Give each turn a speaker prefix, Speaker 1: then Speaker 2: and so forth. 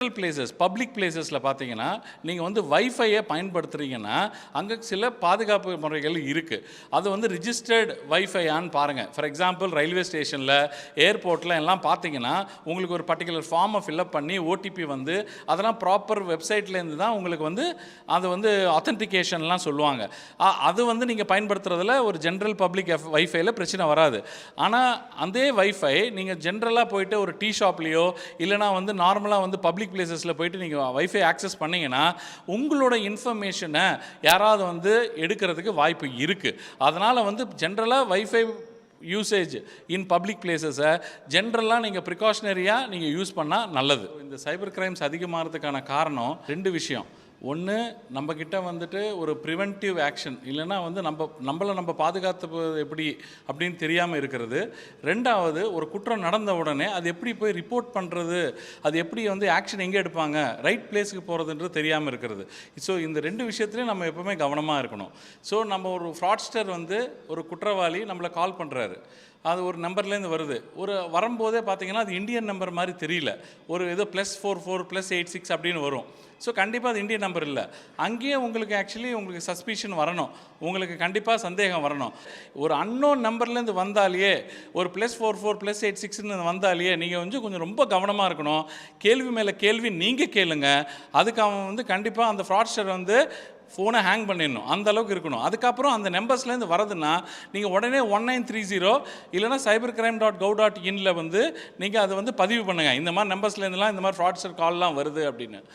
Speaker 1: Places public பிளேசஸில் பார்த்தீங்கன்னா நீங்கள் வந்து வைஃபையை பயன்படுத்துகிறீங்கன்னா அங்கே சில பாதுகாப்பு முறைகள் இருக்குது. அது வந்து ரிஜிஸ்டர்டு வைஃபையான்னு பாருங்கள். ஃபார் எக்ஸாம்பிள் ரயில்வே ஸ்டேஷனில், ஏர்போர்ட்டில் எல்லாம் பார்த்தீங்கன்னா உங்களுக்கு ஒரு பர்டிகுலர் ஃபார்மை ஃபில்அப் பண்ணி ஓடிபி வந்து அதெல்லாம் ப்ராப்பர் வெப்சைட்லேருந்து தான் உங்களுக்கு வந்து அது வந்து ஆத்தென்டிகேஷன்லாம் சொல்லுவாங்க. அது வந்து நீங்கள் பயன்படுத்துறதுல ஒரு ஜென்ரல் பப்ளிக் வைஃபைல பிரச்சனை வராது. ஆனால் அதே வைஃபை நீங்கள் ஜென்ரலாக போயிட்டு ஒரு டீ ஷாப்லேயோ இல்லைனா வந்து நார்மலாக வந்து பப்ளிக் பிளேசஸில் போயிட்டு நீங்கள் வைஃபை ஆக்சஸ் பண்ணிங்கன்னா உங்களோட இன்ஃபர்மேஷனை யாராவது வந்து எடுக்கிறதுக்கு வாய்ப்பு இருக்குது. அதனால் வந்து ஜென்ரலாக வைஃபை யூசேஜ் இன் பப்ளிக் பிளேசஸை ஜென்ரலாக நீங்கள் ப்ரிகாஷனரியாக நீங்கள் யூஸ் பண்ணால் நல்லது. இந்த சைபர் கிரைம்ஸ் அதிகமாகிறதுக்கான காரணம் 2 விஷயம். ஒன்று, நம்மக்கிட்ட வந்துட்டு ஒரு ப்ரிவென்டிவ் ஆக்ஷன் இல்லைன்னா வந்து நம்ம பாதுகாத்து எப்படி அப்படின்னு தெரியாமல் இருக்கிறது. 2வது, ஒரு குற்றம் நடந்த உடனே அது எப்படி போய் ரிப்போர்ட் பண்ணுறது, அது எப்படி வந்து ஆக்ஷன் எங்கே எடுப்பாங்க, ரைட் பிளேஸுக்கு போகிறதுன்றது தெரியாமல் இருக்கிறது. ஸோ இந்த 2 விஷயத்துலையும் நம்ம எப்போவுமே கவனமாக இருக்கணும். ஸோ நம்ம ஒரு ஃப்ராட்ஸ்டர் வந்து ஒரு குற்றவாளி நம்மளை கால் பண்ணுறாரு, அது ஒரு நம்பர்லேருந்து வருது. ஒரு வரும்போதே பார்த்தீங்கன்னா அது இந்தியன் நம்பர் மாதிரி தெரியல, ஒரு ஏதோ +44 +86 அப்படின்னு வரும். ஸோ கண்டிப்பாக அது இந்தியன் நம்பர் இல்லை. அங்கேயே உங்களுக்கு உங்களுக்கு சஸ்பிஷன் வரணும், உங்களுக்கு கண்டிப்பாக சந்தேகம் வரணும். ஒரு அன்னோன் நம்பர்லேருந்து வந்தாலேயே, ஒரு +44 +86ன்னு வந்தாலேயே நீங்கள் வந்து கொஞ்சம் ரொம்ப கவனமாக இருக்கணும். கேள்வி மேலே கேள்வி நீங்கள் கேளுங்க. அதுக்கு அவன் வந்து கண்டிப்பாக அந்த ஃப்ராட்ஸ்டர் வந்து ஃபோனை ஹேங் பண்ணிடணும், அந்த அளவுக்கு இருக்கணும். அதுக்கப்புறம் அந்த நம்பர்ஸ்லேருந்து வரதுன்னா நீங்கள் உடனே 1930 இல்லைனா cybercrime.gov.in வந்து நீங்கள் அதை வந்து பதிவு பண்ணுங்கள். இந்த மாதிரி நம்பர்ஸ்லேருந்துலாம் இந்த மாதிரி ஃப்ராட்ஸ்டர் கால்லாம் வருது அப்படின்னு.